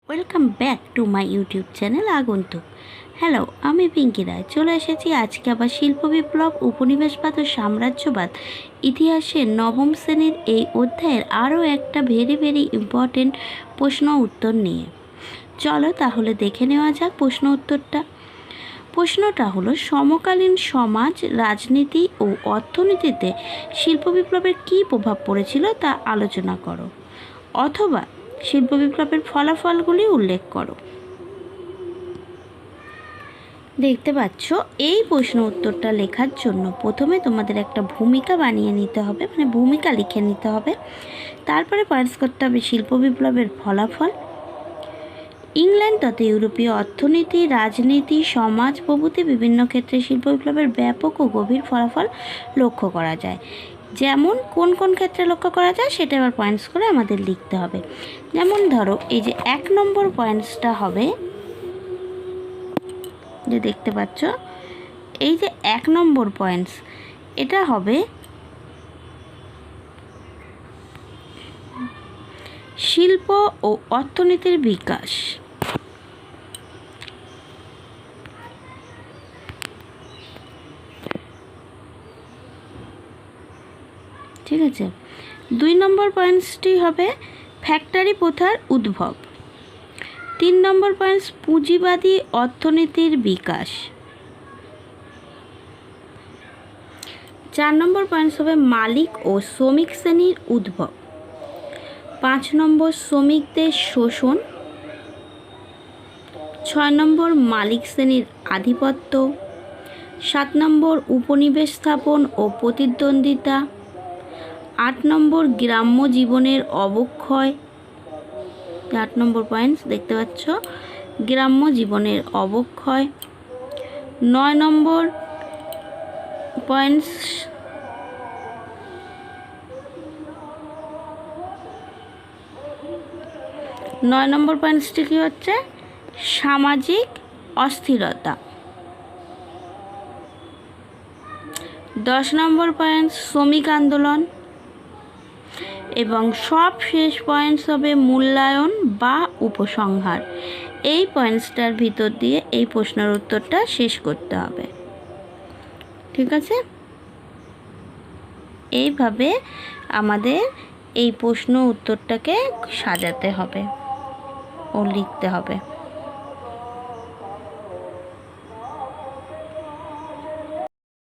Welcome back to my YouTube channel আগন্তুক। Hello, আমি পিঙ্কি রায় চলে এসেছি আজকে আবার শিল্প বিপ্লব, উপনিবেশবাদ ও সাম্রাজ্যবাদ ইতিহাসের নবম শ্রেণীর এই অধ্যায়ের আরও একটা ভেরি ইম্পর্টেন্ট প্রশ্ন উত্তর নিয়ে। চলো তাহলে দেখে নেওয়া যাক প্রশ্ন উত্তরটা। প্রশ্নটা হলো, সমকালীন সমাজ, রাজনীতি ও অর্থনীতিতে শিল্প বিপ্লবের কী প্রভাব পড়েছিল তা আলোচনা করো, অথবা শিল্প বিপ্লবের ফলাফলগুলি উল্লেখ করো। দেখতে পাচ্ছ, এই প্রশ্ন উত্তরটা লেখার জন্য প্রথমে তোমাদের একটা ভূমিকা বানিয়ে নিতে হবে, মানে ভূমিকা লিখে নিতে হবে। তারপরে পয়েন্টস করতে হবে শিল্প বিপ্লবের ফলাফল। ইংল্যান্ড তথা ইউরোপীয় অর্থনীতি, রাজনীতি, সমাজ প্রভৃতি বিভিন্ন ক্ষেত্রে শিল্প বিপ্লবের ব্যাপক ও গভীর ফলাফল লক্ষ্য করা যায়। যেমন কোন কোন ক্ষেত্রে লক্ষ্য করা যায় সেটা আবার পয়েন্টস করে আমাদের লিখতে হবে। যেমন ধরো, এই যে 1 নম্বর পয়েন্টসটা হবে, যে দেখতে পাচ্ছ এই যে 1 নম্বর পয়েন্টস, এটা হবে শিল্প ও অর্থনীতির বিকাশ। ঠিক আছে। 2 নম্বর পয়েন্টসটি হবে ফ্যাক্টরি প্রথার উদ্ভব। 3 নম্বর পয়েন্টস পুঁজিবাদী অর্থনীতির বিকাশ। 4 নম্বর পয়েন্টস হবে মালিক ও শ্রমিক শ্রেণীর উদ্ভব। 5 নম্বর শ্রমিকদের শোষণ। 6 নম্বর মালিক শ্রেণীর আধিপত্য। 7 নম্বর উপনিবেশ স্থাপন ও প্রতিদ্বন্দ্বিতা। 8 নম্বর গ্রাম্য জীবনের অবক্ষয়। 8 নম্বর পয়েন্টস দেখতে পাচ্ছ, গ্রাম্য জীবনের অবক্ষয়। 9 নম্বর পয়েন্টস পয়েন্টসটি কী হচ্ছে? সামাজিক অস্থিরতা। 10 নম্বর পয়েন্টস শ্রমিক আন্দোলন। এবং সব শেষ পয়েন্টস হবে মূল্যায়ন বা উপসংহার। এই পয়েন্টসটার ভিতর দিয়ে এই প্রশ্নের উত্তরটা শেষ করতে হবে। ঠিক আছে, এইভাবে আমাদের এই প্রশ্ন উত্তরটাকে সাজাতে হবে ও লিখতে হবে।